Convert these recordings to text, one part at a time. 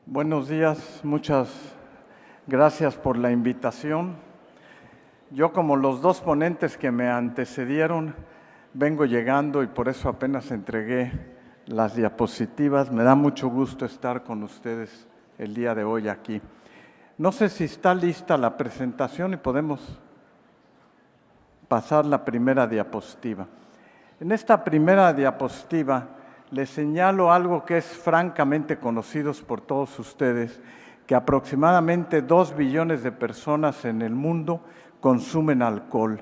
Buenos días, muchas gracias por la invitación. Yo, como los dos ponentes que me antecedieron, vengo llegando y por eso apenas entregué las diapositivas. Me da mucho gusto estar con ustedes el día de hoy aquí. No sé si está lista la presentación y podemos pasar la primera diapositiva. En esta primera diapositiva les señalo algo que es francamente conocido por todos ustedes, que aproximadamente 2 billones de personas en el mundo consumen alcohol.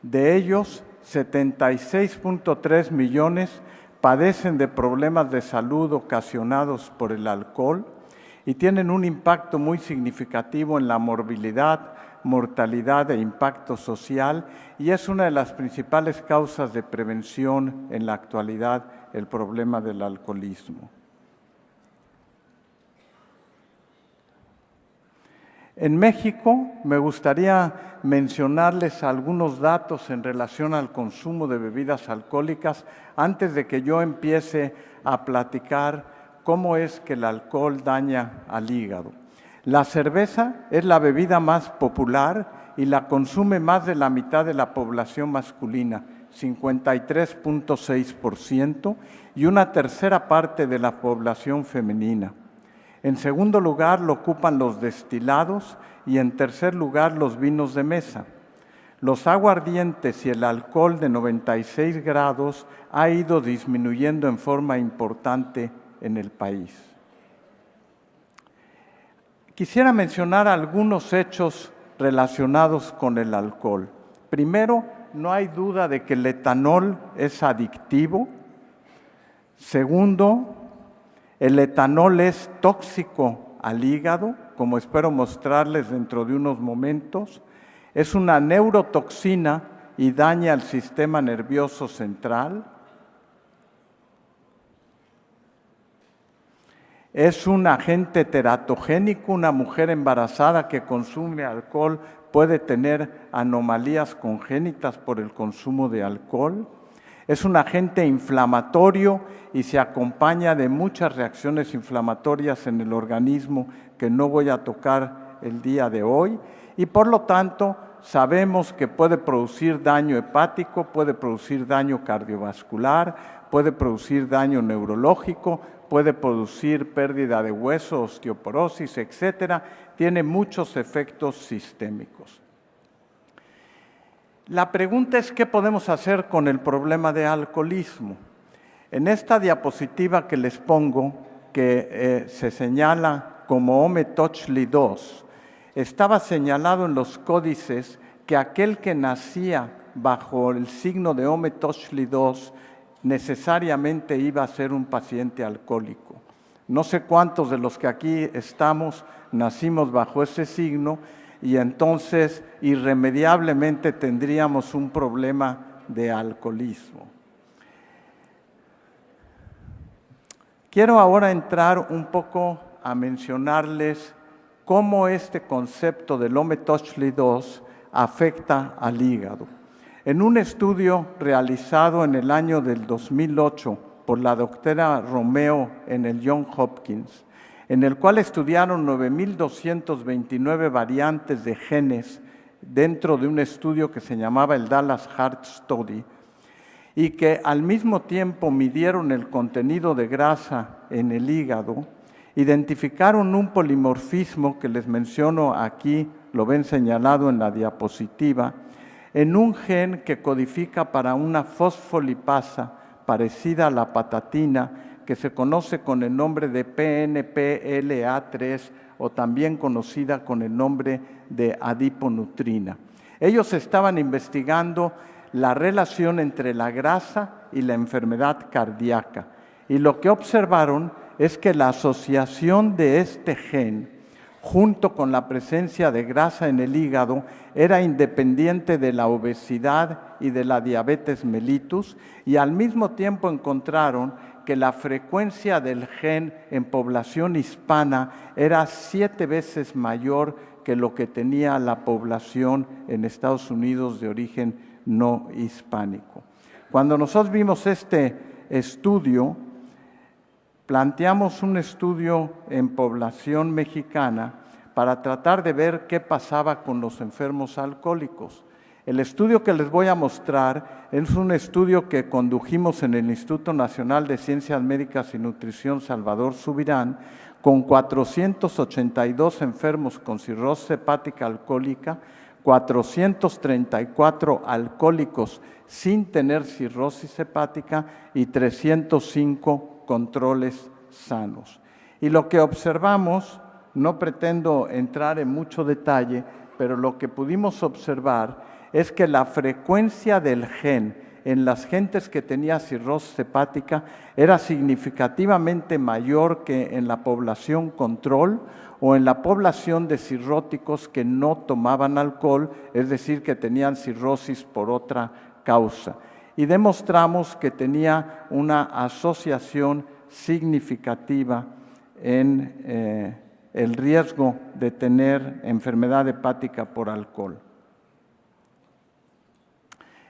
De ellos, 76.3 millones padecen de problemas de salud ocasionados por el alcohol y tienen un impacto muy significativo en la morbilidad, mortalidad e impacto social, y es una de las principales causas de prevención en la actualidad, el problema del alcoholismo. En México me gustaría mencionarles algunos datos en relación al consumo de bebidas alcohólicas antes de que yo empiece a platicar cómo es que el alcohol daña al hígado. La cerveza es la bebida más popular y la consume más de la mitad de la población masculina, 53.6%, y una tercera parte de la población femenina. En segundo lugar lo ocupan los destilados y en tercer lugar los vinos de mesa. Los aguardientes y el alcohol de 96 grados ha ido disminuyendo en forma importante en el país. Quisiera mencionar algunos hechos relacionados con el alcohol. Primero, no hay duda de que el etanol es adictivo. Segundo, el etanol es tóxico al hígado, como espero mostrarles dentro de unos momentos. Es una neurotoxina y daña el sistema nervioso central. Es un agente teratogénico. Una mujer embarazada que consume alcohol puede tener anomalías congénitas por el consumo de alcohol. Es un agente inflamatorio y se acompaña de muchas reacciones inflamatorias en el organismo que no voy a tocar el día de hoy. Y por lo tanto, sabemos que puede producir daño hepático, puede producir daño cardiovascular, puede producir daño neurológico, puede producir pérdida de hueso, osteoporosis, etcétera. Tiene muchos efectos sistémicos. La pregunta es, ¿qué podemos hacer con el problema de alcoholismo? En esta diapositiva que les pongo, que se señala como Ome-Tocli-2, estaba señalado en los códices que aquel que nacía bajo el signo de Ome-Tocli-2 necesariamente iba a ser un paciente alcohólico. No sé cuántos de los que aquí estamos nacimos bajo ese signo y entonces irremediablemente tendríamos un problema de alcoholismo. Quiero ahora entrar un poco a mencionarles cómo este concepto del Ome-Tocli-2 afecta al hígado. En un estudio realizado en el año del 2008 por la doctora Romeo en el Johns Hopkins, en el cual estudiaron 9.229 variantes de genes dentro de un estudio que se llamaba el Dallas Heart Study, y que al mismo tiempo midieron el contenido de grasa en el hígado, identificaron un polimorfismo que les menciono aquí, lo ven señalado en la diapositiva, en un gen que codifica para una fosfolipasa parecida a la patatina, que se conoce con el nombre de PNPLA3 o también conocida con el nombre de adiponutrina. Ellos estaban investigando la relación entre la grasa y la enfermedad cardíaca, y lo que observaron es que la asociación de este gen junto con la presencia de grasa en el hígado era independiente de la obesidad y de la diabetes mellitus, y al mismo tiempo encontraron que la frecuencia del gen en población hispana era 7 veces mayor que lo que tenía la población en Estados Unidos de origen no hispánico. Cuando nosotros vimos este estudio, planteamos un estudio en población mexicana para tratar de ver qué pasaba con los enfermos alcohólicos. El estudio que les voy a mostrar es un estudio que condujimos en el Instituto Nacional de Ciencias Médicas y Nutrición Salvador Subirán con 482 enfermos con cirrosis hepática alcohólica, 434 alcohólicos sin tener cirrosis hepática y 305 controles sanos. Y lo que observamos, no pretendo entrar en mucho detalle, pero lo que pudimos observar es que la frecuencia del gen en las gentes que tenían cirrosis hepática era significativamente mayor que en la población control o en la población de cirróticos que no tomaban alcohol, es decir, que tenían cirrosis por otra causa. Y demostramos que tenía una asociación significativa en el riesgo de tener enfermedad hepática por alcohol.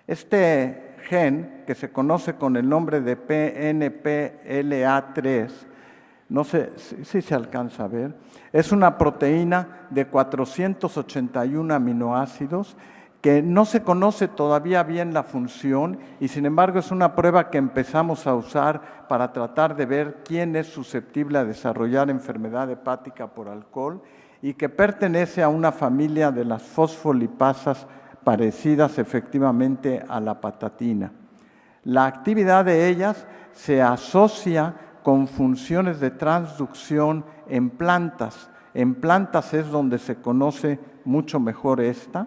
Este gen, que se conoce con el nombre de PNPLA3, no sé si se alcanza a ver, es una proteína de 481 aminoácidos que no se conoce todavía bien la función y sin embargo es una prueba que empezamos a usar para tratar de ver quién es susceptible a desarrollar enfermedad hepática por alcohol y que pertenece a una familia de las fosfolipasas parecidas efectivamente a la patatina. La actividad de ellas se asocia con funciones de transducción en plantas. En plantas es donde se conoce mucho mejor esta,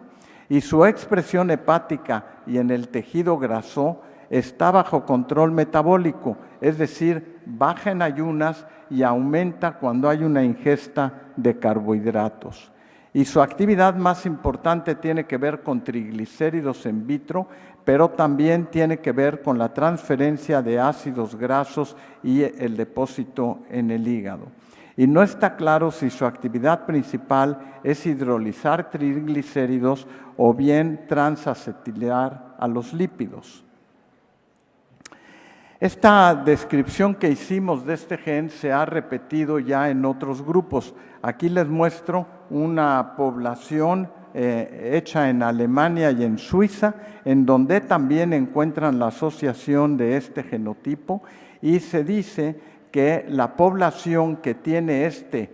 y su expresión hepática y en el tejido graso está bajo control metabólico, es decir, baja en ayunas y aumenta cuando hay una ingesta de carbohidratos. Y su actividad más importante tiene que ver con triglicéridos in vitro, pero también tiene que ver con la transferencia de ácidos grasos y el depósito en el hígado. Y no está claro si su actividad principal es hidrolizar triglicéridos o bien transacetilar a los lípidos. Esta descripción que hicimos de este gen se ha repetido ya en otros grupos. Aquí les muestro una población hecha en Alemania y en Suiza, en donde también encuentran la asociación de este genotipo y se dice que la población que tiene este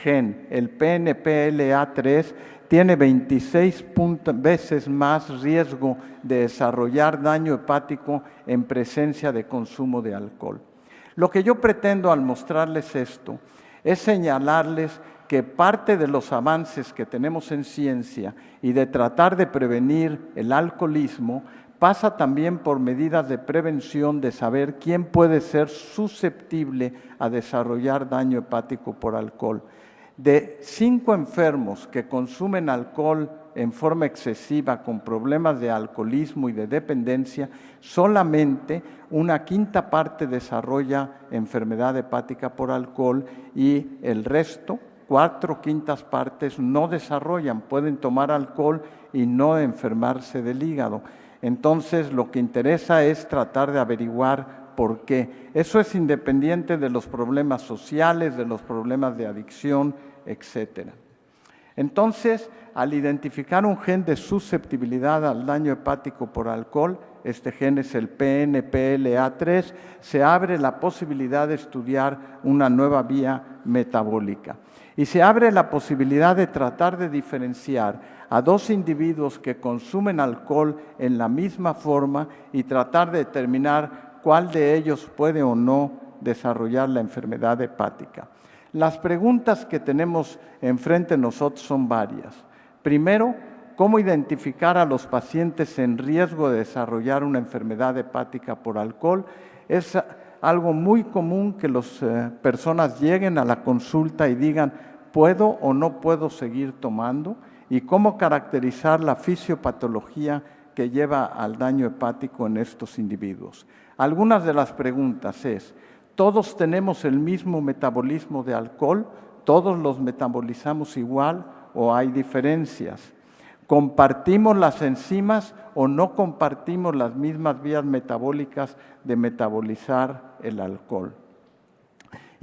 gen, el PNPLA3, tiene 26 veces más riesgo de desarrollar daño hepático en presencia de consumo de alcohol. Lo que yo pretendo al mostrarles esto es señalarles que parte de los avances que tenemos en ciencia y de tratar de prevenir el alcoholismo pasa también por medidas de prevención de saber quién puede ser susceptible a desarrollar daño hepático por alcohol. De 5 enfermos que consumen alcohol en forma excesiva con problemas de alcoholismo y de dependencia, solamente una quinta parte desarrolla enfermedad hepática por alcohol y el resto, 4/5 partes, no desarrollan, pueden tomar alcohol y no enfermarse del hígado. Entonces, lo que interesa es tratar de averiguar por qué. Eso es independiente de los problemas sociales, de los problemas de adicción, etc. Entonces, al identificar un gen de susceptibilidad al daño hepático por alcohol, este gen es el PNPLA3, se abre la posibilidad de estudiar una nueva vía metabólica. Y se abre la posibilidad de tratar de diferenciar a 2 individuos que consumen alcohol en la misma forma y tratar de determinar cuál de ellos puede o no desarrollar la enfermedad hepática. Las preguntas que tenemos enfrente de nosotros son varias. Primero, ¿cómo identificar a los pacientes en riesgo de desarrollar una enfermedad hepática por alcohol? Es algo muy común que las personas lleguen a la consulta y digan, ¿puedo o no puedo seguir tomando? Y cómo caracterizar la fisiopatología que lleva al daño hepático en estos individuos. Algunas de las preguntas es, ¿todos tenemos el mismo metabolismo de alcohol? ¿Todos los metabolizamos igual o hay diferencias? ¿Compartimos las enzimas o no compartimos las mismas vías metabólicas de metabolizar el alcohol?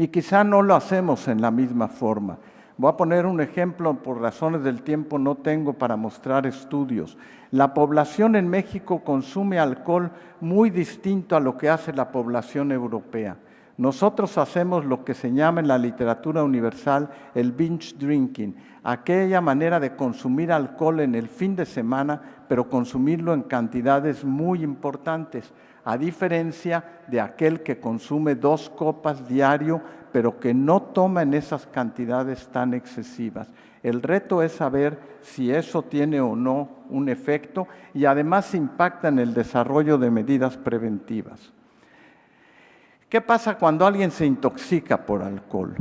y quizá no lo hacemos en la misma forma. Voy a poner un ejemplo, por razones del tiempo no tengo para mostrar estudios. La población en México consume alcohol muy distinto a lo que hace la población europea. Nosotros hacemos lo que se llama en la literatura universal el binge drinking, aquella manera de consumir alcohol en el fin de semana, pero consumirlo en cantidades muy importantes, a diferencia de aquel que consume 2 copas diario, pero que no toma en esas cantidades tan excesivas. El reto es saber si eso tiene o no un efecto y además impacta en el desarrollo de medidas preventivas. ¿Qué pasa cuando alguien se intoxica por alcohol?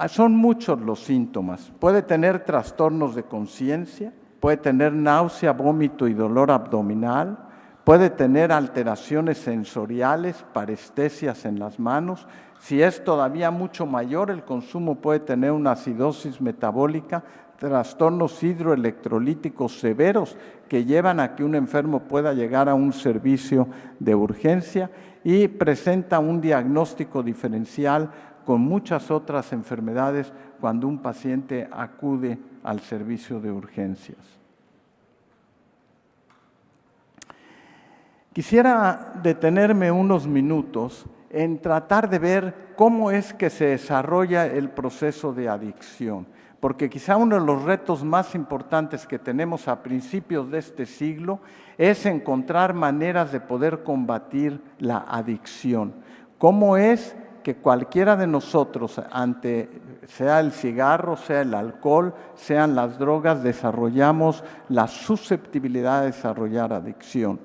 Son muchos los síntomas. Puede tener trastornos de conciencia, puede tener náusea, vómito y dolor abdominal, puede tener alteraciones sensoriales, parestesias en las manos. Si es todavía mucho mayor, el consumo puede tener una acidosis metabólica, trastornos hidroelectrolíticos severos que llevan a que un enfermo pueda llegar a un servicio de urgencia y presenta un diagnóstico diferencial con muchas otras enfermedades cuando un paciente acude al servicio de urgencias. Quisiera detenerme unos minutos en tratar de ver cómo es que se desarrolla el proceso de adicción, porque quizá uno de los retos más importantes que tenemos a principios de este siglo es encontrar maneras de poder combatir la adicción. ¿Cómo es que cualquiera de nosotros, sea el cigarro, sea el alcohol, sean las drogas, desarrollamos la susceptibilidad de desarrollar adicción?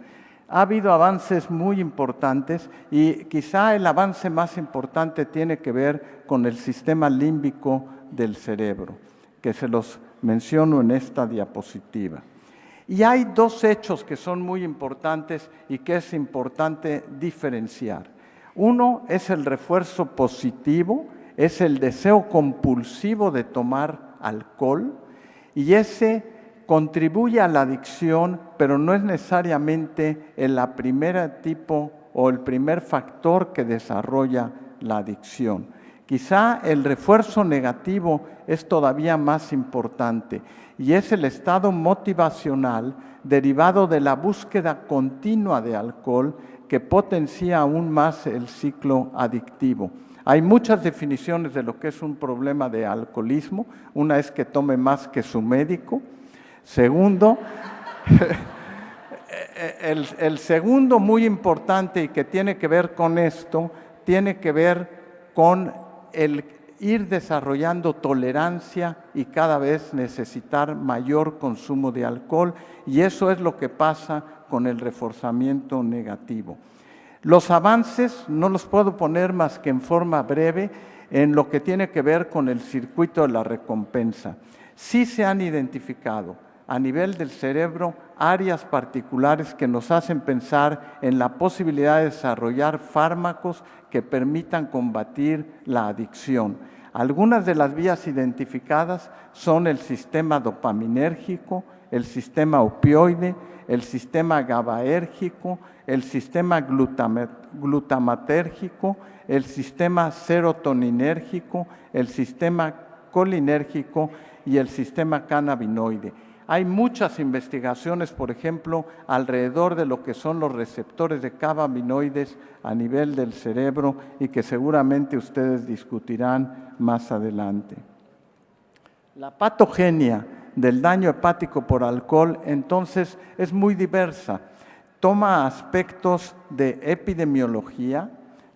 Ha habido avances muy importantes y quizá el avance más importante tiene que ver con el sistema límbico del cerebro, que se los menciono en esta diapositiva. Y hay 2 hechos que son muy importantes y que es importante diferenciar. Uno es el refuerzo positivo, es el deseo compulsivo de tomar alcohol y ese contribuye a la adicción, pero no es necesariamente el primer tipo o el primer factor que desarrolla la adicción. Quizá el refuerzo negativo es todavía más importante y es el estado motivacional derivado de la búsqueda continua de alcohol que potencia aún más el ciclo adictivo. Hay muchas definiciones de lo que es un problema de alcoholismo. Una es que tome más que su médico. Segundo, el segundo muy importante y que tiene que ver con esto, tiene que ver con el ir desarrollando tolerancia y cada vez necesitar mayor consumo de alcohol, y eso es lo que pasa con el reforzamiento negativo. Los avances no los puedo poner más que en forma breve en lo que tiene que ver con el circuito de la recompensa. Sí se han identificado a nivel del cerebro áreas particulares que nos hacen pensar en la posibilidad de desarrollar fármacos que permitan combatir la adicción. Algunas de las vías identificadas son el sistema dopaminérgico, el sistema opioide, el sistema GABAérgico, el sistema glutamatérgico, el sistema serotoninérgico, el sistema colinérgico y el sistema cannabinoide. Hay muchas investigaciones, por ejemplo, alrededor de lo que son los receptores de cannabinoides a nivel del cerebro y que seguramente ustedes discutirán más adelante. La patogenia del daño hepático por alcohol, entonces, es muy diversa. Toma aspectos de epidemiología,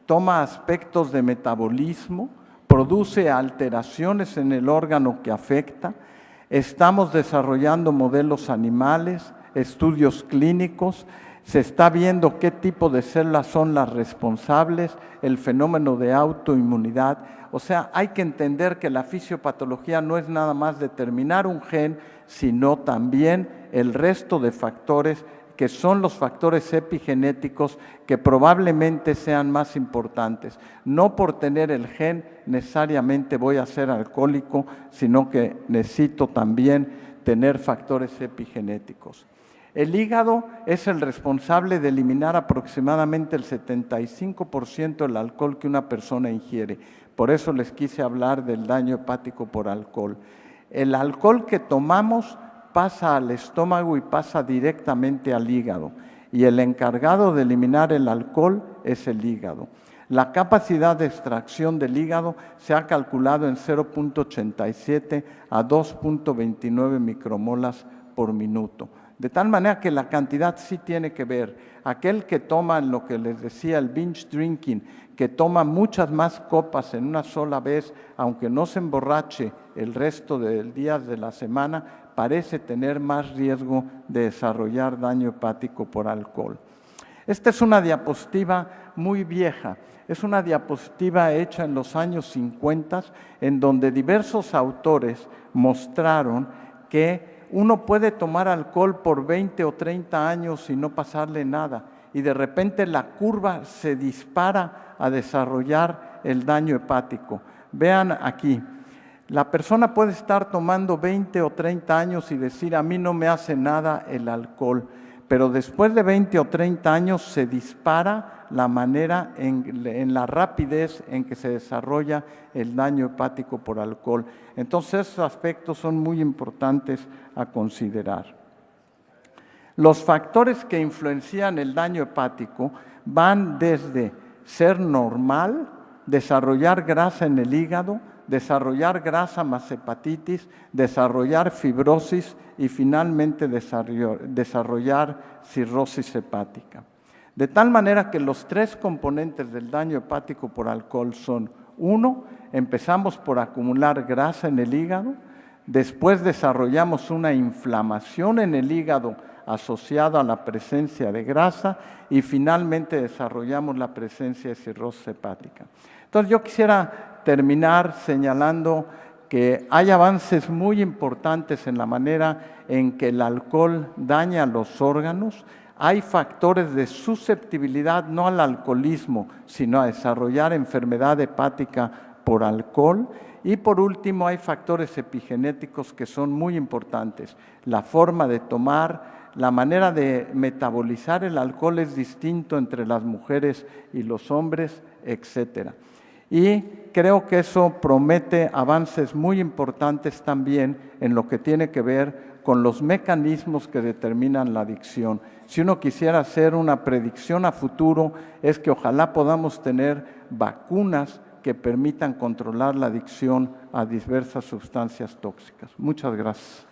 toma aspectos de metabolismo, produce alteraciones en el órgano que afecta. Estamos desarrollando modelos animales, estudios clínicos, se está viendo qué tipo de células son las responsables, el fenómeno de autoinmunidad. O sea, hay que entender que la fisiopatología no es nada más determinar un gen, sino también el resto de factores que son los factores epigenéticos que probablemente sean más importantes. No por tener el gen necesariamente voy a ser alcohólico, sino que necesito también tener factores epigenéticos. El hígado es el responsable de eliminar aproximadamente el 75% del alcohol que una persona ingiere. por eso les quise hablar del daño hepático por alcohol. El alcohol que tomamos pasa al estómago y pasa directamente al hígado, y el encargado de eliminar el alcohol es el hígado. La capacidad de extracción del hígado se ha calculado en 0.87 a 2.29 micromolas por minuto. De tal manera que la cantidad sí tiene que ver. Aquel que toma, lo que les decía, el binge drinking, que toma muchas más copas en una sola vez, aunque no se emborrache el resto de días de la semana, parece tener más riesgo de desarrollar daño hepático por alcohol. Esta es una diapositiva muy vieja. Es una diapositiva hecha en los años 50, en donde diversos autores mostraron que uno puede tomar alcohol por 20 o 30 años y no pasarle nada, y de repente la curva se dispara a desarrollar el daño hepático. Vean aquí, la persona puede estar tomando 20 o 30 años y decir, a mí no me hace nada el alcohol, pero después de 20 o 30 años se dispara la manera en la rapidez en que se desarrolla el daño hepático por alcohol. Entonces, esos aspectos son muy importantes a considerar. Los factores que influencian el daño hepático van desde ser normal, desarrollar grasa en el hígado, desarrollar grasa más hepatitis, desarrollar fibrosis y finalmente desarrollar cirrosis hepática. De tal manera que los tres componentes del daño hepático por alcohol son: uno, empezamos por acumular grasa en el hígado, después desarrollamos una inflamación en el hígado asociada a la presencia de grasa y finalmente desarrollamos la presencia de cirrosis hepática. Entonces yo quisiera terminar señalando que hay avances muy importantes en la manera en que el alcohol daña los órganos. Hay factores de susceptibilidad no al alcoholismo, sino a desarrollar enfermedad hepática por alcohol. Y por último, hay factores epigenéticos que son muy importantes. La forma de tomar, la manera de metabolizar el alcohol es distinto entre las mujeres y los hombres, etc. Y creo que eso promete avances muy importantes también en lo que tiene que ver con los mecanismos que determinan la adicción. Si uno quisiera hacer una predicción a futuro, es que ojalá podamos tener vacunas que permitan controlar la adicción a diversas sustancias tóxicas. Muchas gracias.